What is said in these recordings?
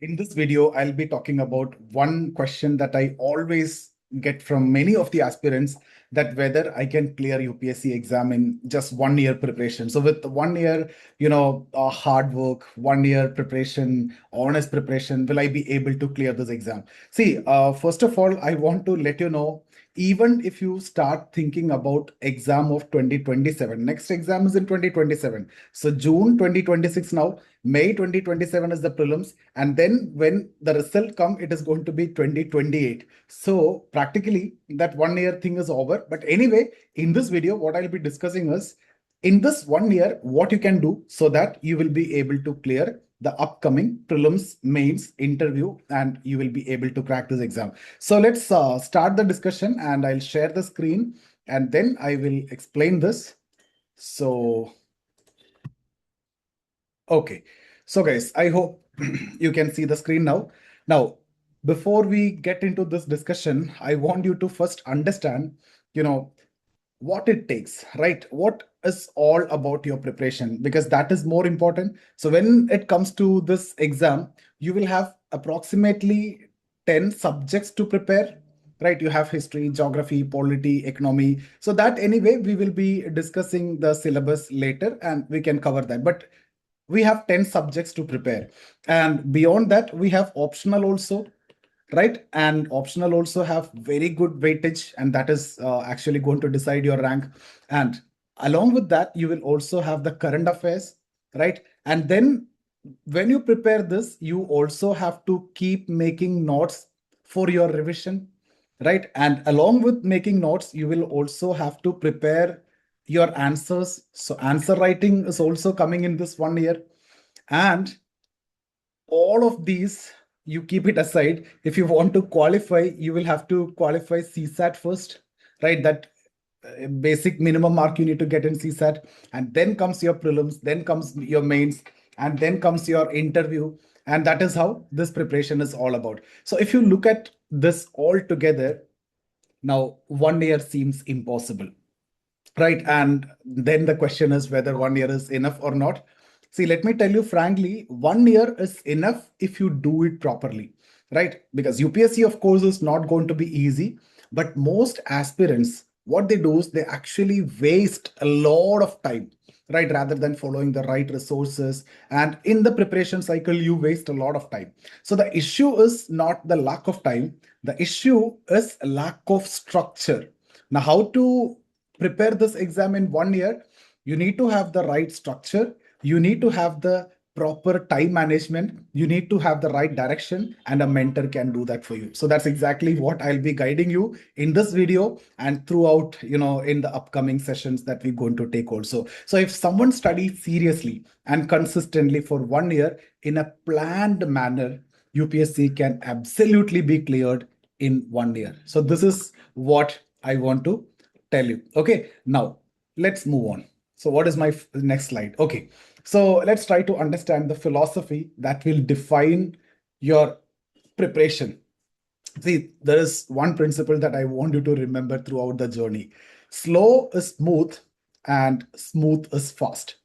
In this video, I'll be talking about one question that I always get from many of the aspirants, that whether I can clear UPSC exam in just 1 year preparation. So with 1 year, hard work, 1 year preparation, honest preparation, will I be able to clear this exam? See, first of all, I want to let you know, even if you start thinking about exam of 2027, next exam is in 2027. So June 2026 now, May 2027 is the prelims, and then when the result come, it is going to be 2028. So practically that 1 year thing is over. But anyway, in this video, what I'll be discussing is, in this 1 year, what you can do so that you will be able to clear the upcoming prelims, mains, interview, and you will be able to crack this exam. So let's start the discussion, and I'll share the screen and then I will explain this. So, okay. So guys, I hope you can see the screen now. Now, before we get into this discussion, I want you to first understand, you know, what it takes, right? What is all about your preparation, because that is more important. So when it comes to this exam, you will have approximately 10 subjects to prepare, right? You have history, geography, polity, economy. So that anyway, we will be discussing the syllabus later and we can cover that. But we have 10 subjects to prepare. And beyond that, we have optional also, right? And optional also have very good weightage, and that is actually going to decide your rank. And along with that, you will also have the current affairs, right? And then when you prepare this, you also have to keep making notes for your revision, right? And along with making notes, you will also have to prepare your answers. So answer writing is also coming in this 1 year. And all of these, you keep it aside. If you want to qualify, you will have to qualify CSAT first, right? That basic minimum mark you need to get in CSAT. And then comes your prelims, then comes your mains, and then comes your interview. And that is how this preparation is all about. So if you look at this all together, now 1 year seems impossible, right? And then the question is whether 1 year is enough or not. See, let me tell you frankly, 1 year is enough if you do it properly, right? Because UPSC, of course, is not going to be easy, but most aspirants, what they do is they actually waste a lot of time, right? Rather than following the right resources. And in the preparation cycle, you waste a lot of time. So the issue is not the lack of time, the issue is lack of structure. Now, how to prepare this exam in 1 year? You need to have the right structure, you need to have the proper time management, you need to have the right direction, and a mentor can do that for you. So that's exactly what I'll be guiding you in this video and throughout, in the upcoming sessions that we're going to take also. So if someone studies seriously and consistently for 1 year in a planned manner, UPSC can absolutely be cleared in 1 year. So this is what I want to tell you. Okay, now let's move on. So what is my next slide? Okay, so let's try to understand the philosophy that will define your preparation. See, there is one principle that I want you to remember throughout the journey. Slow is smooth and smooth is fast.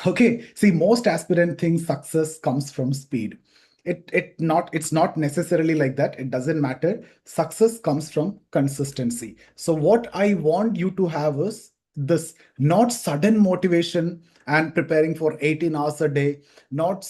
Okay, see, most aspirant think success comes from speed. It's not necessarily like that. It doesn't matter. Success comes from consistency. So what I want you to have is this: not sudden motivation and preparing for 18 hours a day, not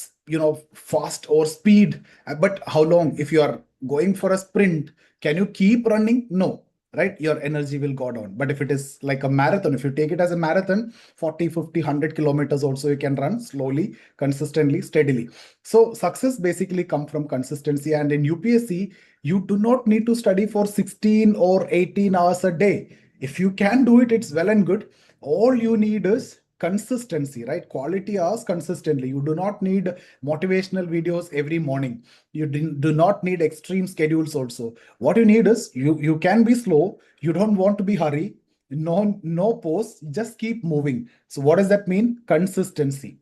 fast or speed. But how long? If you are going for a sprint, can you keep running? No, right? Your energy will go down. But if it is like a marathon, if you take it as a marathon, 40, 50, 100 kilometers also you can run slowly, consistently, steadily. So success basically come from consistency. And in UPSC, you do not need to study for 16 or 18 hours a day. If you can do it, it's well and good. All you need is consistency, right? Quality hours consistently. You do not need motivational videos every morning. You do not need extreme schedules also. What you need is, you can be slow. You don't want to be hurry. No pause. Just keep moving. So what does that mean? Consistency.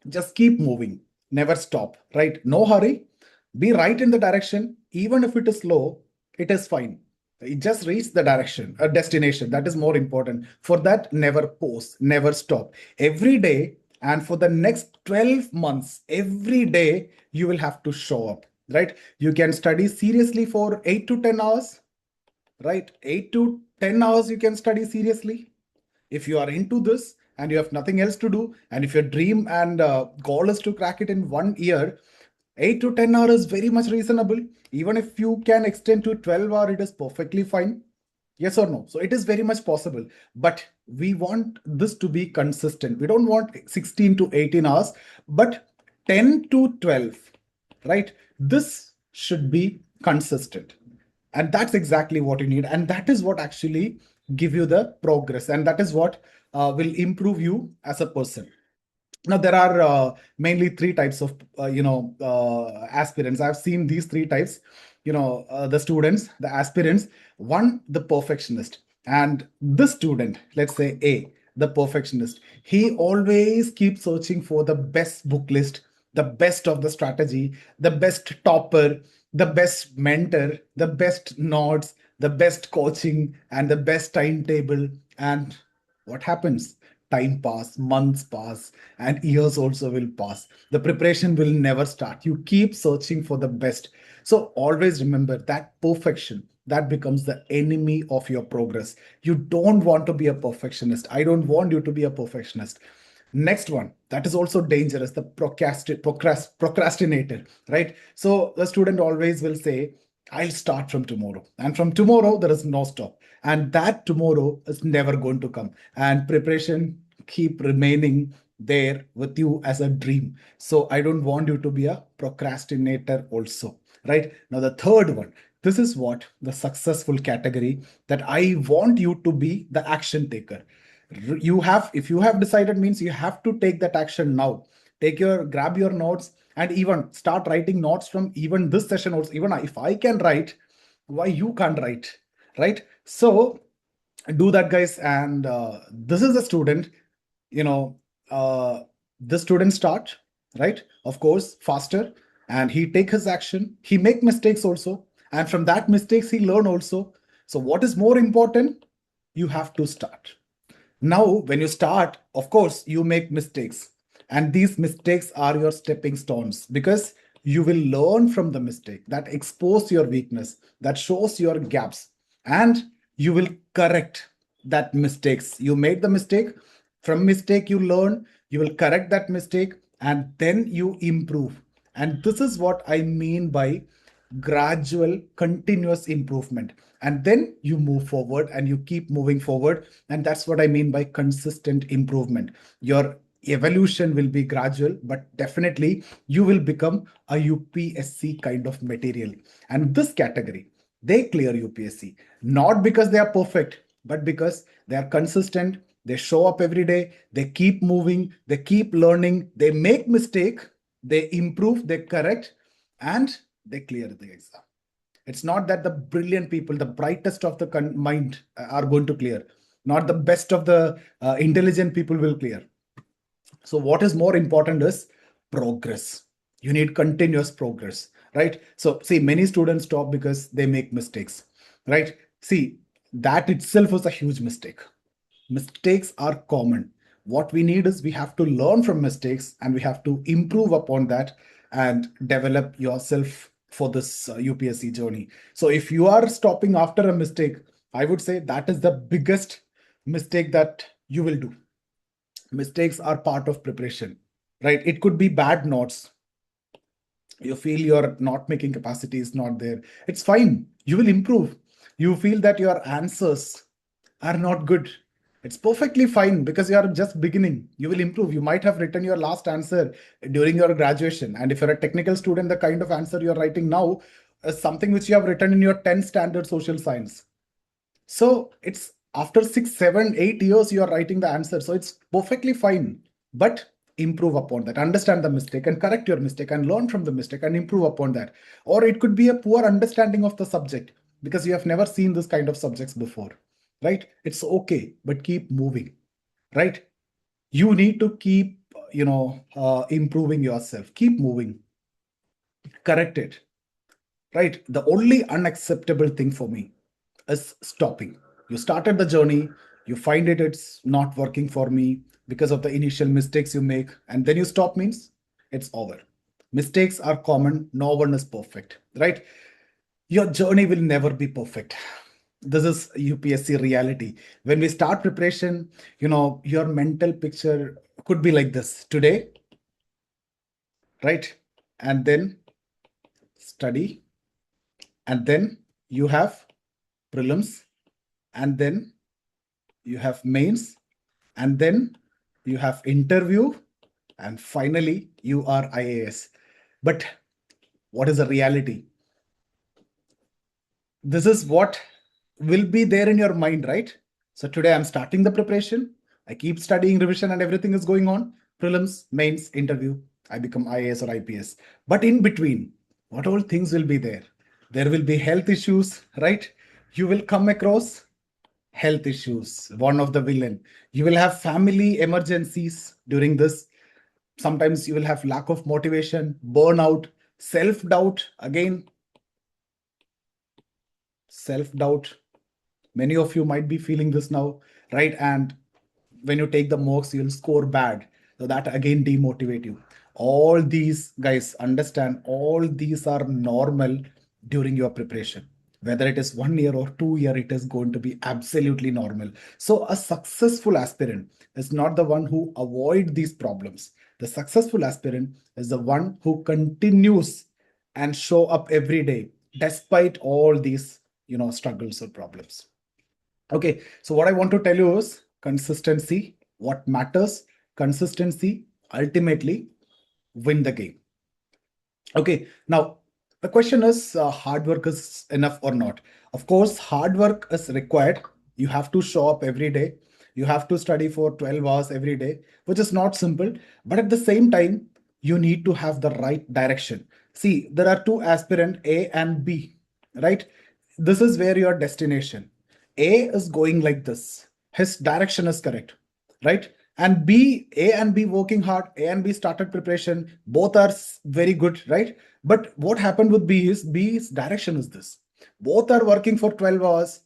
Just keep moving. Never stop, right? No hurry. Be right in the direction. Even if it is slow, it is fine. You just reach the direction, a destination. That is more important. For that, never pause, never stop. Every day, And for the next 12 months, every day, you will have to show up, right? You can study seriously for 8 to 10 hours, right? 8 to 10 hours you can study seriously. If you are into this and you have nothing else to do, and if your dream and goal is to crack it in 1 year, 8 to 10 hours is very much reasonable. Even if you can extend to 12 hours, it is perfectly fine. Yes or no? So it is very much possible. But we want this to be consistent. We don't want 16 to 18 hours, but 10 to 12, right? This should be consistent. And that's exactly what you need. And that is what actually give you the progress. And that is what will improve you as a person. Now there are mainly three types of aspirants. I've seen these three types. The students, the aspirants. One, the perfectionist. And the student, let's say A, the perfectionist, he always keeps searching for the best book list, the best of the strategy, the best topper, the best mentor, the best notes, the best coaching, and the best timetable. And what happens? Time pass, months pass, and years also will pass. The preparation will never start. You keep searching for the best. So always remember that perfection, that becomes the enemy of your progress. You don't want to be a perfectionist. I don't want you to be a perfectionist. Next one, that is also dangerous, the procrastinator, right? So the student always will say, I'll start from tomorrow. And from tomorrow, there is no stop. And that tomorrow is never going to come. And preparation keep remaining there with you as a dream. So I don't want you to be a procrastinator also, right? Now, the third one, this is what the successful category, that I want you to be the action taker. You have, if you have decided, means you have to take that action now. Grab your notes and even start writing notes from even this session also. Even if I can write, why you can't write, right? So do that, guys. And this is a student, you know uh, the student start, right, of course, faster, and he take his action, he make mistakes also, and from that mistakes he learn also. So what is more important? You have to start. Now, when you start, of course, you make mistakes. And these mistakes are your stepping stones, because you will learn from the mistake, that expose your weakness, that shows your gaps, and you will correct that mistakes. You made the mistake, from mistake you learn, you will correct that mistake, and then you improve. And this is what I mean by gradual continuous improvement. And then you move forward and you keep moving forward. And that's what I mean by consistent improvement. Your evolution will be gradual, but definitely you will become a UPSC kind of material. And this category, they clear UPSC not because they are perfect, but because they are consistent. They show up every day, they keep moving, they keep learning, they make mistake, they improve, they correct, and they clear the exam. It's not that the brilliant people, the brightest of the mind are going to clear. Not the best of the intelligent people will clear. So what is more important is progress. You need continuous progress, right? So see, many students stop because they make mistakes, right? See, that itself was a huge mistake. Mistakes are common. What we need is we have to learn from mistakes and we have to improve upon that and develop yourself for this UPSC journey. So if you are stopping after a mistake, I would say that is the biggest mistake that you will do. Mistakes are part of preparation, right? It could be bad notes. You feel your not making capacity is not there. It's fine. You will improve. You feel that your answers are not good. It's perfectly fine, because you are just beginning. You will improve. You might have written your last answer during your graduation. And if you're a technical student, the kind of answer you're writing now is something which you have written in your 10th standard social science. So it's after 6, 7, 8 years you are writing the answer. So it's perfectly fine. But improve upon that. Understand the mistake and correct your mistake and learn from the mistake and improve upon that. Or it could be a poor understanding of the subject because you have never seen this kind of subjects before. Right? It's okay, but keep moving. Right? You need to keep, improving yourself. Keep moving. Correct it. Right? The only unacceptable thing for me is stopping. You started the journey, you find it's not working for me. because of the initial mistakes you make, and then you stop means it's over. Mistakes are common. No one is perfect, right? Your journey will never be perfect. This is UPSC reality. When we start preparation, your mental picture could be like this today, right? And then study, and then you have prelims, and then you have mains, and then you have interview, and finally you are IAS. But what is the reality? This is what will be there in your mind, right? So today I'm starting the preparation. I keep studying, revision, and everything is going on. Prelims, mains, interview. I become IAS or IPS. But in between, what all things will be there? There will be health issues, right? You will come across health issues, one of the villain. You will have family emergencies during this. Sometimes you will have lack of motivation, burnout, self-doubt. Again, self-doubt. Many of you might be feeling this now, right? And when you take the mocks, you'll score bad. So that again demotivate you. All these guys understand, all these are normal during your preparation. Whether it is 1 year or 2 year, it is going to be absolutely normal. So a successful aspirant is not the one who avoid these problems. The successful aspirant is the one who continues and show up every day despite all these struggles or problems. Okay, so what I want to tell you is consistency. What matters? Consistency ultimately win the game. Okay, now the question is hard work is enough or not? Of course, hard work is required. You have to show up every day. You have to study for 12 hours every day, which is not simple. But at the same time, you need to have the right direction. See, there are two aspirant A and B, right? This is where your destination. A is going like this. His direction is correct, right? And B, A and B working hard, A and B started preparation, both are very good, right? But what happened with B is B's direction is this. Both are working for 12 hours,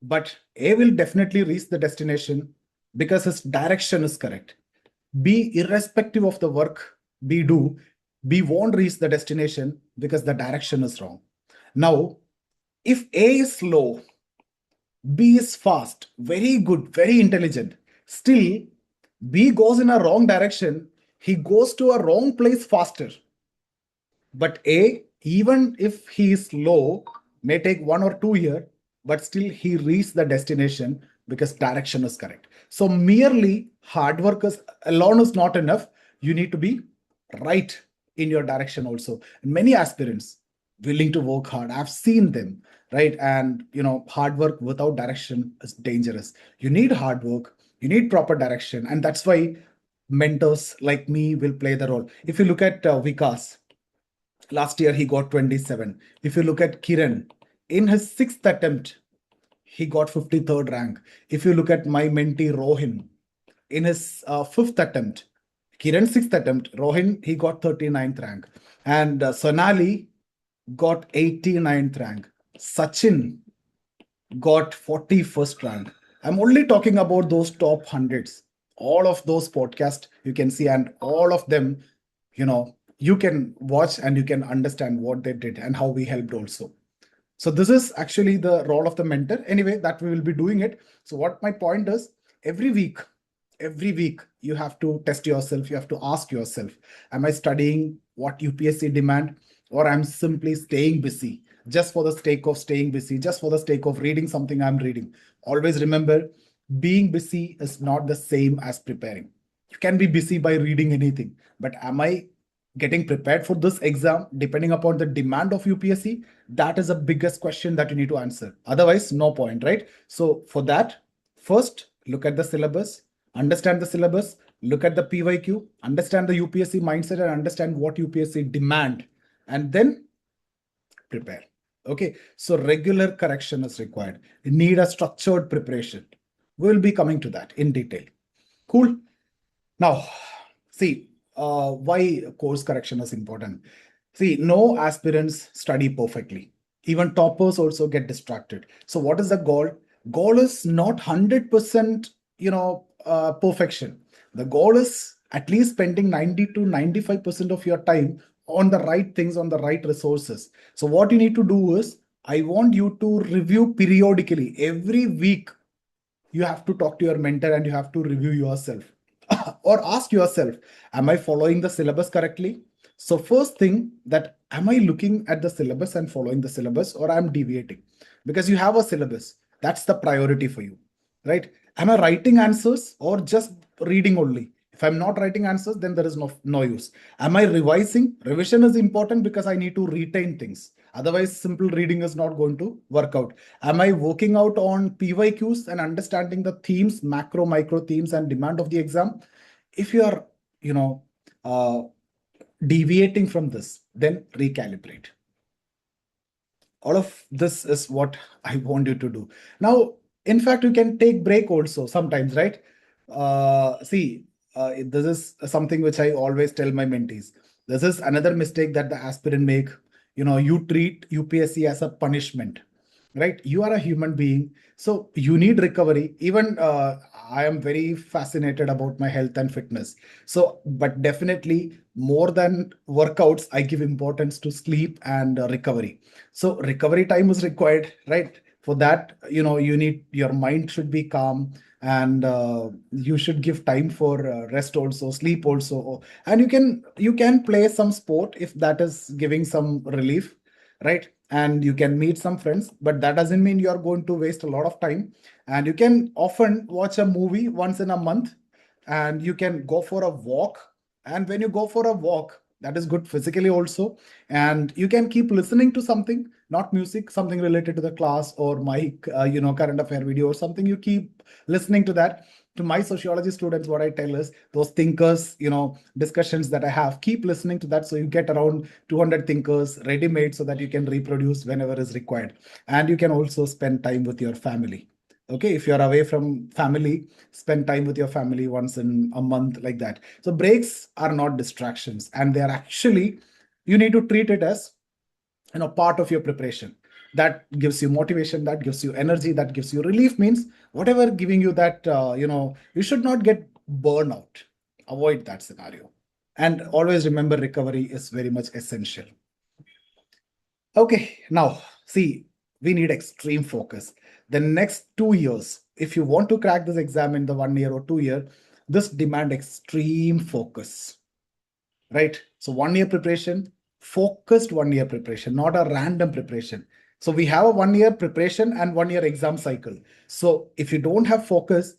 but A will definitely reach the destination because his direction is correct. B, irrespective of the work B do, B won't reach the destination because the direction is wrong. Now, if A is slow, B is fast, very good, very intelligent. Still, B goes in a wrong direction. He goes to a wrong place faster. But A, even if he is slow, may take 1 or 2 years, but still he reaches the destination because direction is correct. So merely hard work alone is not enough. You need to be right in your direction also. And many aspirants willing to work hard. I've seen them, right? And hard work without direction is dangerous. You need hard work, you need proper direction, and that's why mentors like me will play the role. If you look at Vikas, last year he got 27. If you look at Kiran, in his sixth attempt, he got 53rd rank. If you look at my mentee Rohin, in his fifth attempt, Kiran sixth attempt, Rohin, he got 39th rank. And Sonali got 89th rank. Sachin got 41st rank. I'm only talking about those top hundreds. All of those podcasts you can see, and all of them, you can watch and you can understand what they did and how we helped also. So this is actually the role of the mentor. Anyway, that we will be doing it. So what my point is, every week you have to test yourself. You have to ask yourself, am I studying what UPSC demand, or I'm simply staying busy just for the sake of staying busy, just for the sake of reading something I'm reading? Always remember, being busy is not the same as preparing. You can be busy by reading anything, but am I getting prepared for this exam depending upon the demand of UPSC? That is the biggest question that you need to answer. Otherwise, no point, right? So for that, first look at the syllabus, understand the syllabus, look at the PYQ, understand the UPSC mindset, and understand what UPSC demand, and then prepare. Okay, so regular correction is required. You need a structured preparation. We'll be coming to that in detail. Cool. Now, see, why course correction is important. See, no aspirants study perfectly. Even toppers also get distracted. So what is the goal? Goal is not 100%, perfection. The goal is at least spending 90 to 95% of your time on the right things, on the right resources. So what you need to do is, I want you to review periodically. Every week, you have to talk to your mentor and you have to review yourself or ask yourself, am I following the syllabus correctly? So first thing, that am I looking at the syllabus and following the syllabus, or I'm deviating? Because you have a syllabus, that's the priority for you, right? Am I writing answers or just reading only? If I'm not writing answers, then there is no use. Am I revising? Revision is important because I need to retain things. Otherwise, simple reading is not going to work out. Am I working out on PYQs and understanding the themes, macro, micro themes, and demand of the exam? If you are, you know, uh, deviating from this, then recalibrate. All of this is what I want you to do. Now, in fact, you can take break also sometimes, right? See, this is something which I always tell my mentees. This is another mistake that the aspirant make. You treat UPSC as a punishment, right? You are a human being, so you need recovery. Even I am very fascinated about my health and fitness. So, but definitely more than workouts, I give importance to sleep and recovery. So recovery time is required, right? For that, you need, your mind should be calm, and you should give time for rest also, sleep also. And you can play some sport if that is giving some relief, right? And you can meet some friends, but that doesn't mean you are going to waste a lot of time. And you can often watch a movie once in a month, and you can go for a walk. And when you go for a walk, that is good physically also. And you can keep listening to something, not music, something related to the class, or my current affair video or something. You keep listening to that. To my sociology students, what I tell is, those thinkers, discussions that I have, keep listening to that, so you get around 200 thinkers ready made, so that you can reproduce whenever is required. And you can also spend time with your family. Okay, if you're away from family, spend time with your family once in a month, like that. So breaks are not distractions, and they are actually, you need to treat it as, part of your preparation. That gives you motivation, that gives you energy, that gives you relief. Means whatever giving you that, you should not get burnout. Avoid that scenario. And always remember, recovery is very much essential. Okay, now see, we need extreme focus. The next 2 years, if you want to crack this exam in the 1 year or 2 year, this demand extreme focus, right? So 1 year preparation, focused 1 year preparation, not a random preparation. So we have a 1 year preparation and 1 year exam cycle. So if you don't have focus,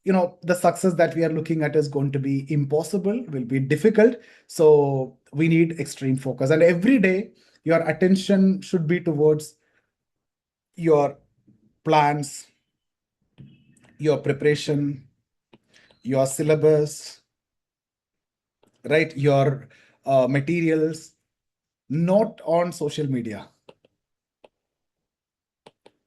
the success that we are looking at is going to be impossible, will be difficult. So we need extreme focus. And every day, your attention should be towards your plans, your preparation, your syllabus, right? Your materials, not on social media.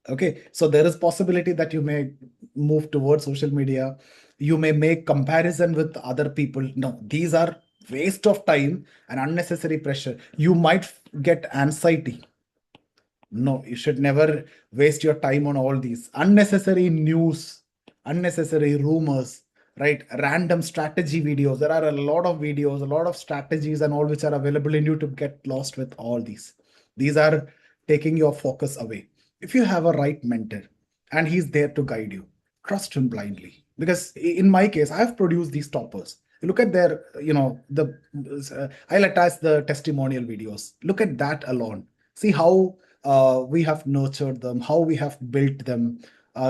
Okay, so there is possibility that you may move towards social media. You may make comparison with other people. No, these are waste of time and unnecessary pressure. You might get anxiety. No, you should never waste your time on all these unnecessary news, unnecessary rumors, right? Random strategy videos. There are a lot of videos, a lot of strategies, and all which are available in YouTube. Get lost with all these. These are taking your focus away. If you have a right mentor and he's there to guide you, trust him blindly. Because in my case, I've produced these toppers. Look at their, I'll attach the testimonial videos. Look at that alone. See how we have nurtured them, how we have built them,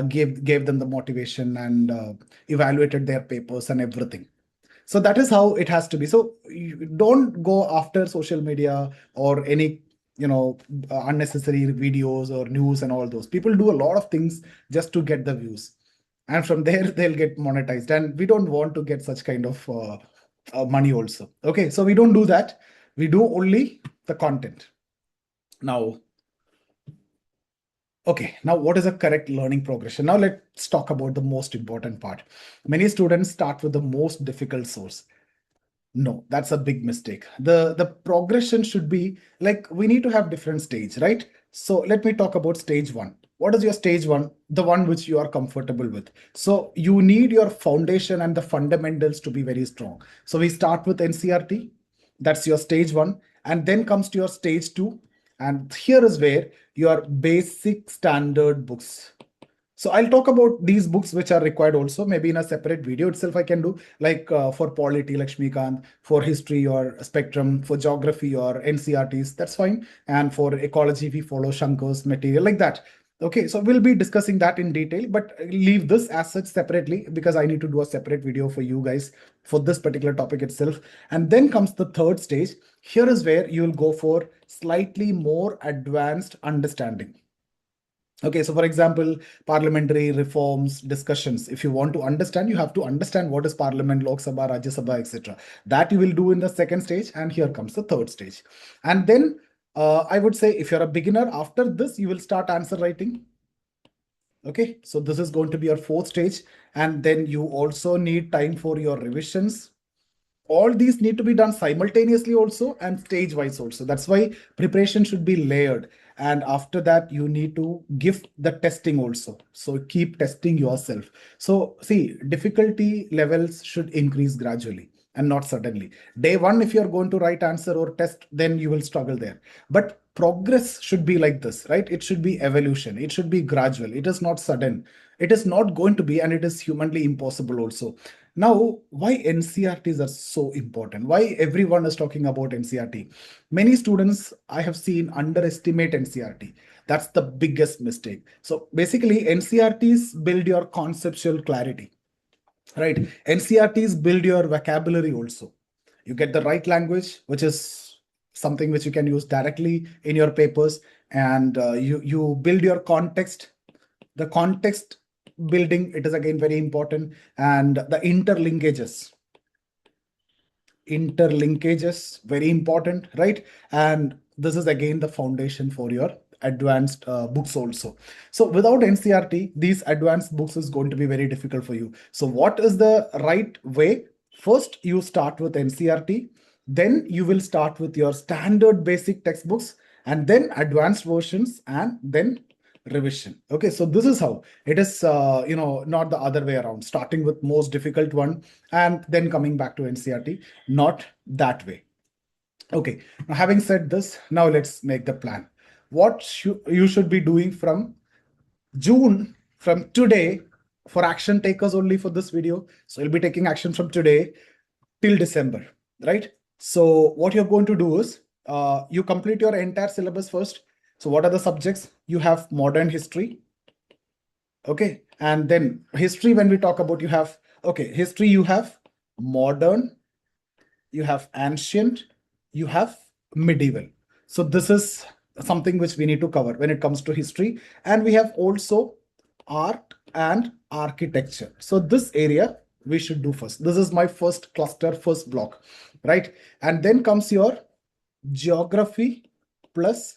gave them the motivation, and evaluated their papers and everything. So that is how it has to be. So you don't go after social media or any unnecessary videos or news and all those. People do a lot of things just to get the views, and from there they'll get monetized. And we don't want to get such kind of money also. Okay, so we don't do that. We do only the content. Now, okay, now what is a correct learning progression? Now let's talk about the most important part. Many students start with the most difficult source. No, that's a big mistake. The progression should be like, we need to have different stage, right? So let me talk about stage one. What is your stage one? The one which you are comfortable with. So you need your foundation and the fundamentals to be very strong. So we start with NCRT. That's your stage one. And then comes to your stage two. And here is where your basic standard books. So I'll talk about these books which are required also, maybe in a separate video itself I can do, like for polity, Lakshmikant, for history or spectrum, for geography or NCRTs, that's fine. And for ecology, we follow Shankar's material like that. Okay, so we'll be discussing that in detail, but leave this as such separately because I need to do a separate video for you guys for this particular topic itself. And then comes the third stage. Here is where you will go for slightly more advanced understanding. Okay, so for example, parliamentary reforms discussions. If you want to understand, you have to understand what is parliament, Lok Sabha, Rajya Sabha, etc. That you will do in the second stage, and here comes the third stage. And then I would say if you're a beginner, after this, you will start answer writing. Okay, so this is going to be your fourth stage. And then you also need time for your revisions. All these need to be done simultaneously also and stage wise also. That's why preparation should be layered. And after that, you need to give the testing also. So keep testing yourself. So see, difficulty levels should increase gradually and not suddenly. Day one, if you're going to write answer or test, then you will struggle there. But progress should be like this, right? It should be evolution. It should be gradual. It is not sudden. It is not going to be, and it is humanly impossible also. Now, why NCRTs are so important? Why everyone is talking about NCRT? Many students I have seen underestimate NCRT. That's the biggest mistake. So basically, NCRTs build your conceptual clarity, right? NCRTs build your vocabulary also. You get the right language, which is something which you can use directly in your papers, and you build your context. The context building, it is again very important, and the interlinkages very important, right? And this is again the foundation for your advanced books also. So without NCRT, these advanced books is going to be very difficult for you. So what is the right way? First you start with NCRT, then you will start with your standard basic textbooks, and then advanced versions, and then revision. Okay, so this is how it is, not the other way around, starting with most difficult one and then coming back to NCRT, not that way. Okay, now having said this, now let's make the plan. What you should be doing from June, from today, for action takers only for this video. So you'll be taking action from today till December, right? So what you're going to do is you complete your entire syllabus first. So what are the subjects? You have modern history. Okay. And then history, when we talk about, you have, okay, history, you have modern, you have ancient, you have medieval. So this is something which we need to cover when it comes to history. And we have also art and architecture. So this area we should do first. This is my first cluster, first block, right? And then comes your geography plus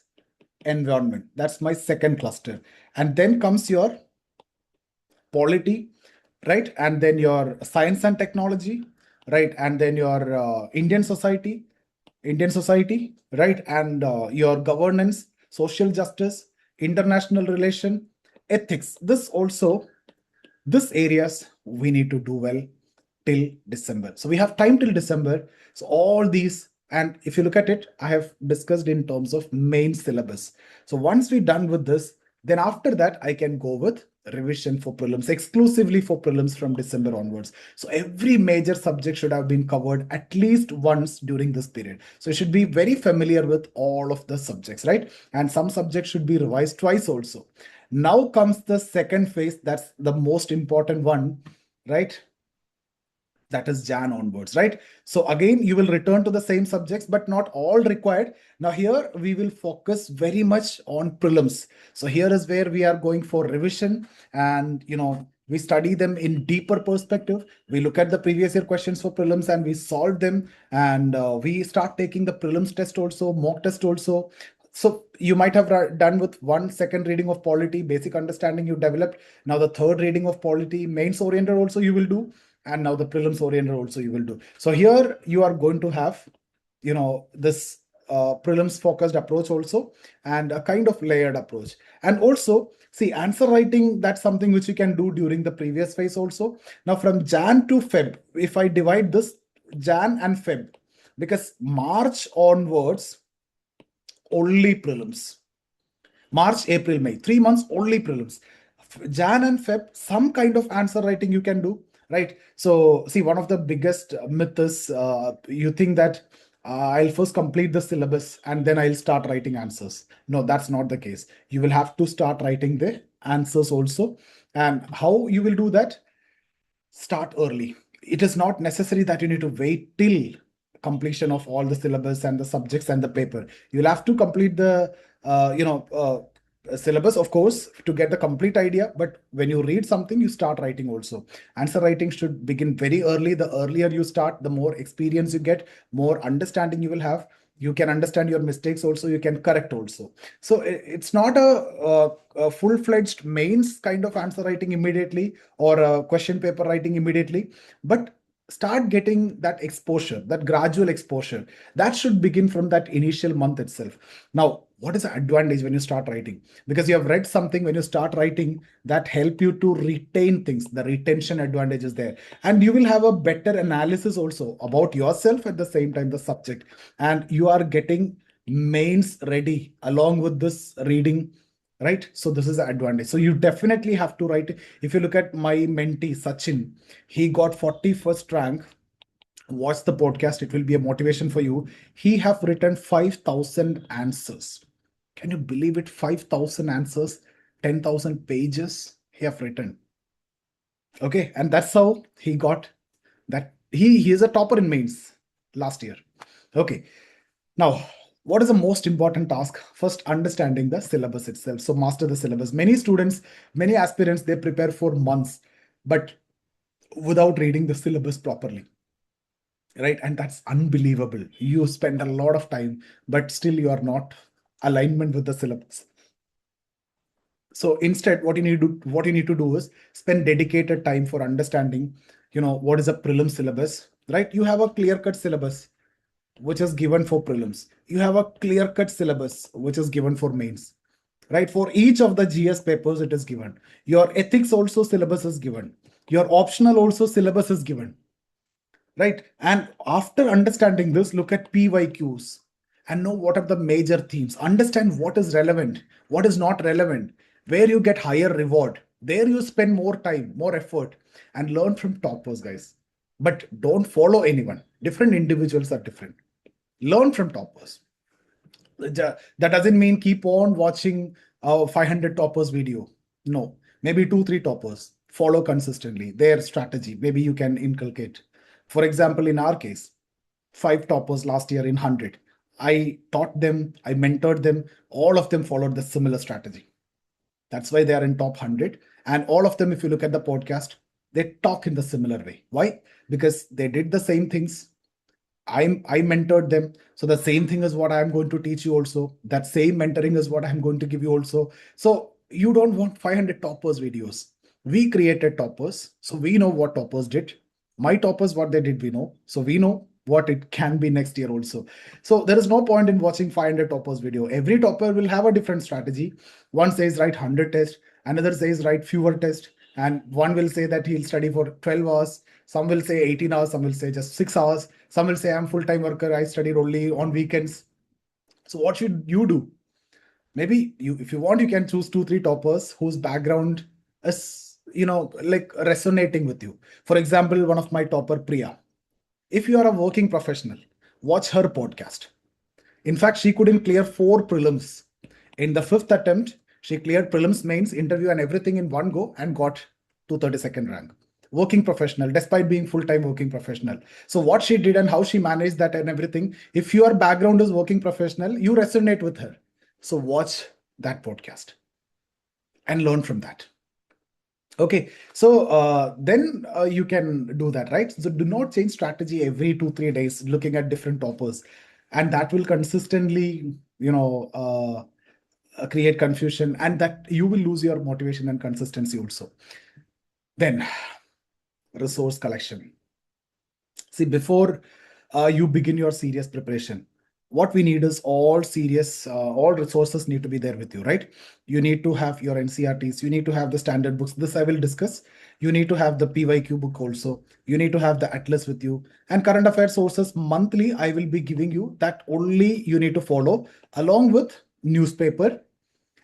environment. That's my second cluster. And then comes your polity, right? And then your science and technology, right? And then your Indian society, right? And your governance, social justice, international relation, ethics. This areas we need to do well till December. So we have time till December. So all these, and if you look at it, I have discussed in terms of main syllabus. So once we're done with this, then after that, I can go with revision for prelims, exclusively for prelims from December onwards. So every major subject should have been covered at least once during this period. So you should be very familiar with all of the subjects, right? And some subjects should be revised twice also. Now comes the second phase. That's the most important one, right? That is Jan onwards, right? So again, you will return to the same subjects, but not all required. Now here we will focus very much on prelims. So here is where we are going for revision, and we study them in deeper perspective. We look at the previous year questions for prelims and we solve them, and we start taking the prelims test also, mock test also. So you might have done with one second reading of polity, basic understanding you developed. Now the third reading of polity, mains oriented also you will do, and now the prelims oriented also you will do. So here you are going to have this prelims focused approach also, and a kind of layered approach. And also, see, answer writing, that's something which you can do during the previous phase also. Now, from Jan to Feb, if I divide this Jan and Feb, because March onwards, only prelims. March, April, May, 3 months only prelims. Jan and Feb, some kind of answer writing you can do, right? So, see, one of the biggest myth is you think that I'll first complete the syllabus and then I'll start writing answers. No, that's not the case. You will have to start writing the answers also. And how you will do that? Start early. It is not necessary that you need to wait till completion of all the syllabus and the subjects and the paper. You'll have to complete the syllabus, of course, to get the complete idea. But when you read something, you start writing also. Answer writing should begin very early. The earlier you start, the more experience you get, more understanding you will have. You can understand your mistakes also, you can correct also. So it's not a full-fledged mains kind of answer writing immediately, or a question paper writing immediately, but start getting that exposure, that gradual exposure. That should begin from that initial month itself. Now, what is the advantage when you start writing? Because you have read something, when you start writing, that help you to retain things. The retention advantage is there, and you will have a better analysis also about yourself, at the same time the subject, and you are getting mains ready along with this reading, right? So this is the advantage. So you definitely have to write. If you look at my mentee Sachin, he got 41st rank. Watch the podcast, it will be a motivation for you. He have written 5,000 answers. Can you believe it? 5,000 answers, 10,000 pages he have written. Okay, and that's how he got that. He is a topper in mains last year. Okay, now, what is the most important task? First, understanding the syllabus itself. So master the syllabus. Many students, many aspirants, they prepare for months, but without reading the syllabus properly, right? And that's unbelievable. You spend a lot of time, but still you are not alignment with the syllabus. So instead, what you need to do is spend dedicated time for understanding, what is a prelim syllabus, right? You have a clear-cut syllabus which is given for prelims. You have a clear-cut syllabus which is given for mains, right? For each of the GS papers, it is given. Your ethics also syllabus is given. Your optional also syllabus is given, right? And after understanding this, look at PYQs and know what are the major themes. Understand what is relevant, what is not relevant, where you get higher reward. There you spend more time, more effort, and learn from toppers, guys. But don't follow anyone. Different individuals are different. Learn from toppers. That doesn't mean keep on watching 500 toppers video. No, maybe 2 3 toppers. Follow consistently their strategy. Maybe you can inculcate. For example, in our case, 5 toppers last year in 100. I taught them, I mentored them. All of them followed the similar strategy. That's why they are in top 100. And all of them, if you look at the podcast, they talk in the similar way. Why? Because they did the same things. I mentored them. So the same thing is what I'm going to teach you also. That same mentoring is what I'm going to give you also. So you don't want 500 toppers videos. We created toppers. So we know what toppers did. My toppers, what they did, we know. So we know what it can be next year also. So there is no point in watching 500 toppers video. Every topper will have a different strategy. One says write 100 tests, another says write fewer tests, and one will say that he'll study for 12 hours. Some will say 18 hours, some will say just 6 hours. Some will say I'm full-time worker, I studied only on weekends. So what should you do? Maybe you, if you want, you can choose 2 3 toppers whose background is, like resonating with you. For example, one of my topper, Priya. If you are a working professional, watch her podcast. In fact, she couldn't clear 4 prelims. In the fifth attempt, she cleared prelims, mains, interview, and everything in one go and got 232nd rank. Working professional, despite being full-time working professional. So what she did and how she managed that and everything. If your background is working professional, you resonate with her. So watch that podcast and learn from that. Okay, so then you can do that, right? So do not change strategy every 2 3 days, looking at different toppers, and that will consistently, create confusion, and that you will lose your motivation and consistency also. Then resource collection. See, before you begin your serious preparation, what we need is all resources need to be there with you, right? You need to have your NCRTs, you need to have the standard books. This I will discuss. You need to have the PYQ book also. You need to have the atlas with you. And current affairs sources monthly, I will be giving you that only you need to follow along with newspaper.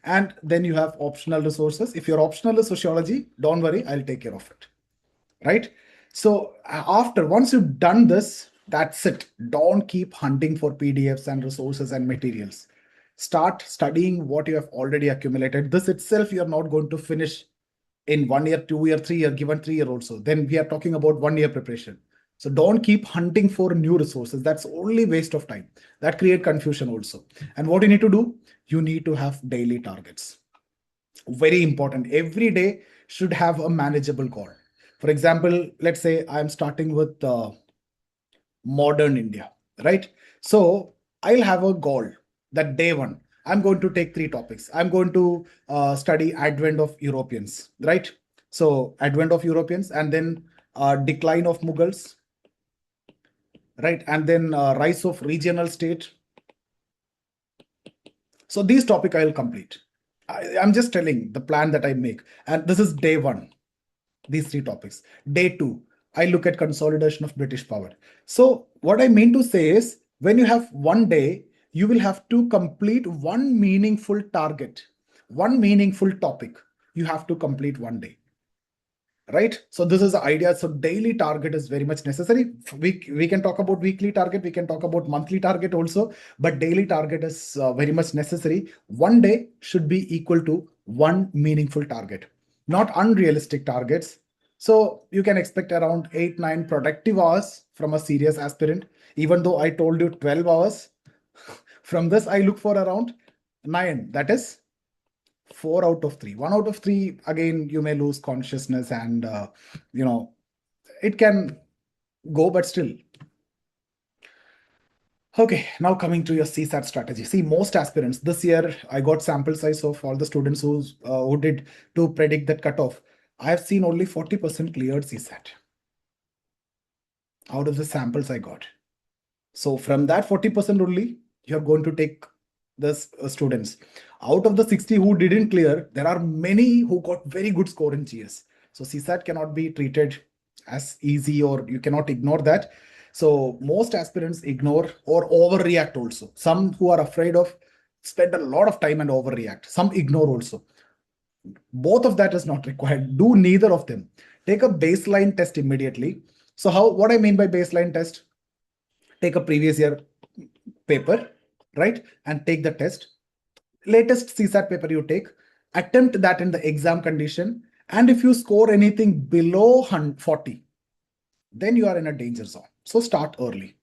And then you have optional resources. If your optional is sociology, don't worry, I'll take care of it, right? So after once you've done this, that's it. Don't keep hunting for PDFs and resources and materials. Start studying what you have already accumulated. This itself you're not going to finish in 1 year, 2 year, 3 year, given 3 year also. Then we are talking about 1 year preparation. So don't keep hunting for new resources. That's only waste of time. That create confusion also. And what you need to do, you need to have daily targets. Very important. Every day should have a manageable goal. For example, let's say I'm starting with modern India, right? So I'll have a goal that day one, I'm going to take 3 topics. I'm going to study Advent of Europeans, right? So Advent of Europeans, and then decline of Mughals, right? And then rise of regional state. So these topic I will complete. I'm just telling the plan that I make. And this is day one, these 3 topics. Day two, I look at consolidation of British power. So what I mean to say is when you have one day, you will have to complete one meaningful target, one meaningful topic. You have to complete one day, right? So this is the idea. So daily target is very much necessary. We can talk about weekly target, we can talk about monthly target also, but daily target is very much necessary. One day should be equal to one meaningful target, not unrealistic targets. So you can expect around 8-9 productive hours from a serious aspirant. Even though I told you 12 hours, from this I look for around 9. That is 4 out of 3. 1 out of 3, again, you may lose consciousness and, it can go, but still. Okay, now coming to your CSAT strategy. See, most aspirants this year, I got sample size of all the students who did to predict that cutoff. I have seen only 40% cleared CSAT out of the samples I got. So from that 40% only, you're going to take the students. Out of the 60 who didn't clear, there are many who got very good score in GS. So CSAT cannot be treated as easy, or you cannot ignore that. So most aspirants ignore or overreact also. Some who are afraid of spend a lot of time and overreact. Some ignore also. Both of that is not required. Do neither of them. Take a baseline test immediately. So what I mean by baseline test, take a previous year paper, right? And take the test. Latest CSAT paper you take, attempt that in the exam condition. And if you score anything below 40, then you are in a danger zone. So start early.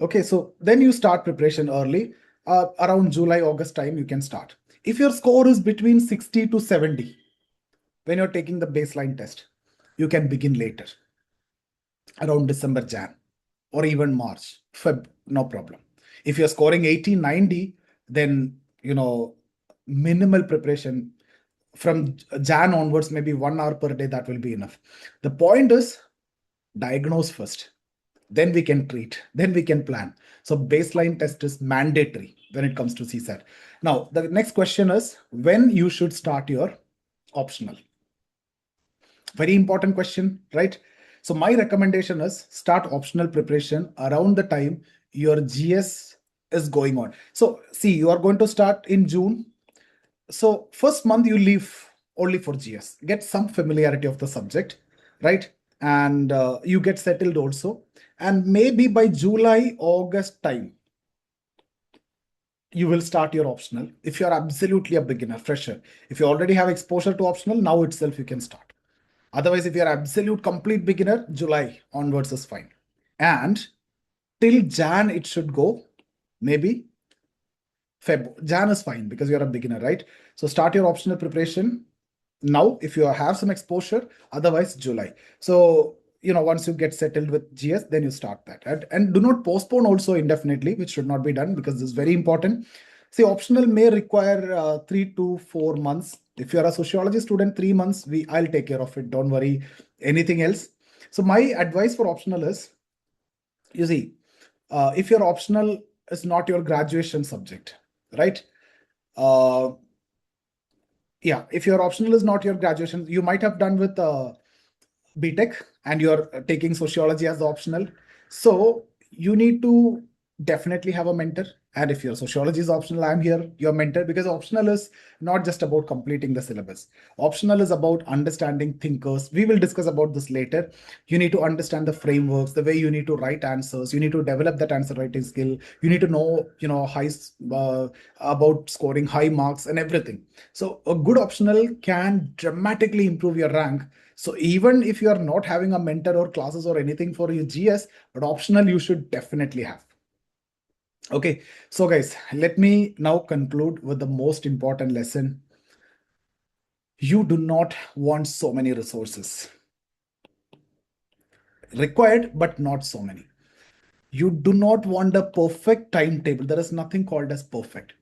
Okay, so then you start preparation early. Around July, August time, you can start. If your score is between 60 to 70, when you're taking the baseline test, you can begin later, around December, Jan, or even March, Feb, no problem. If you're scoring 80, 90, then, minimal preparation from Jan onwards, maybe 1 hour per day, that will be enough. The point is, diagnose first, then we can treat, then we can plan. So baseline test is mandatory when it comes to CSAT. Now, the next question is when you should start your optional. Very important question, right? So my recommendation is start optional preparation around the time your GS is going on. So see, you are going to start in June. So first month you leave only for GS, get some familiarity of the subject, right? And you get settled also. And maybe by July, August time, you will start your optional. If you're absolutely a beginner, fresher, if you already have exposure to optional, now itself you can start. Otherwise, if you're absolute complete beginner, July onwards is fine. And till Jan, it should go. Maybe Feb. Jan is fine because you're a beginner, right? So start your optional preparation now if you have some exposure, otherwise July. So, once you get settled with GS, then you start that. And do not postpone also indefinitely, which should not be done because this is very important. See, optional may require 3 to 4 months. If you're a sociology student, 3 months, I'll take care of it. Don't worry. Anything else? So my advice for optional is, you see, if your optional is not your graduation subject, right? Uh, yeah, if your optional is not your graduation, you might have done with BTech and you're taking sociology as the optional. So you need to definitely have a mentor. And if your sociology is optional, I'm here, your mentor, because optional is not just about completing the syllabus. Optional is about understanding thinkers. We will discuss about this later. You need to understand the frameworks, the way you need to write answers. You need to develop that answer writing skill. You need to know, high about scoring high marks and everything. So a good optional can dramatically improve your rank. So even if you are not having a mentor or classes or anything for your GS, but optional you should definitely have. Okay, so guys, let me now conclude with the most important lesson. You do not want so many resources. Required, but not so many. You do not want a perfect timetable. There is nothing called as perfect.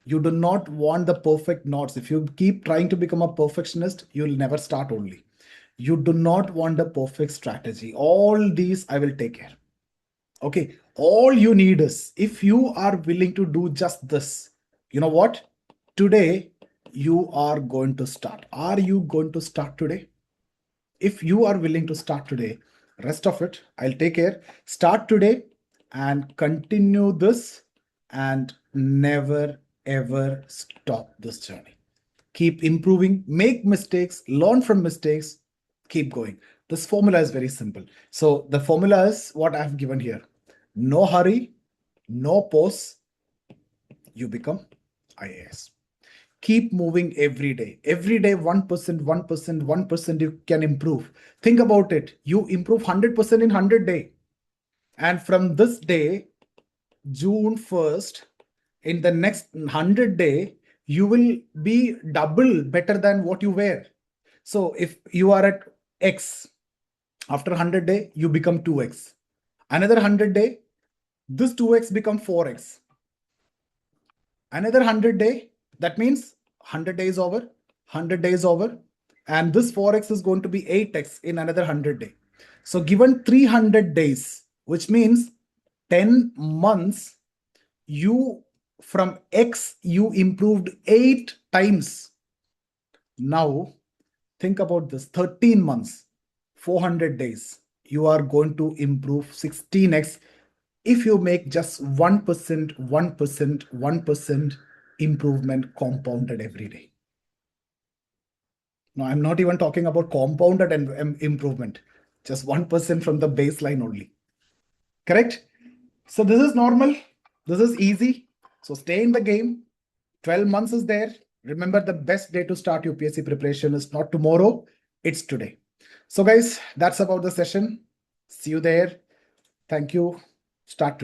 You do not want the perfect notes. If you keep trying to become a perfectionist, you'll never start only. You do not want a perfect strategy. All these I will take care. Okay. All you need is, if you are willing to do just this, you know what? Today, you are going to start. Are you going to start today? If you are willing to start today, rest of it, I'll take care. Start today and continue this and never ever stop this journey. Keep improving, make mistakes, learn from mistakes, keep going. This formula is very simple. So the formula is what I have given here. No hurry, no pause, you become IAS. Keep moving every day. Every day, 1%, 1%, 1% you can improve. Think about it. You improve 100% in 100 days. And from this day, June 1st, in the next 100 day, you will be double better than what you were. So if you are at X, after 100 day, you become 2X. Another 100 day, this 2X become 4X. Another 100 day, that means 100 days over, 100 days over, and this 4X is going to be 8X in another 100 day. So given 300 days, which means 10 months, you from X, you improved 8 times. Now, think about this, 13 months, 400 days, you are going to improve 16X if you make just 1%, 1%, 1% improvement compounded every day. Now, I'm not even talking about compounded improvement, just 1% from the baseline only. Correct? So this is normal. This is easy. So stay in the game. 12 months is there. Remember, the best day to start your PSC preparation is not tomorrow, it's today. So guys, that's about the session. See you there. Thank you. Start today.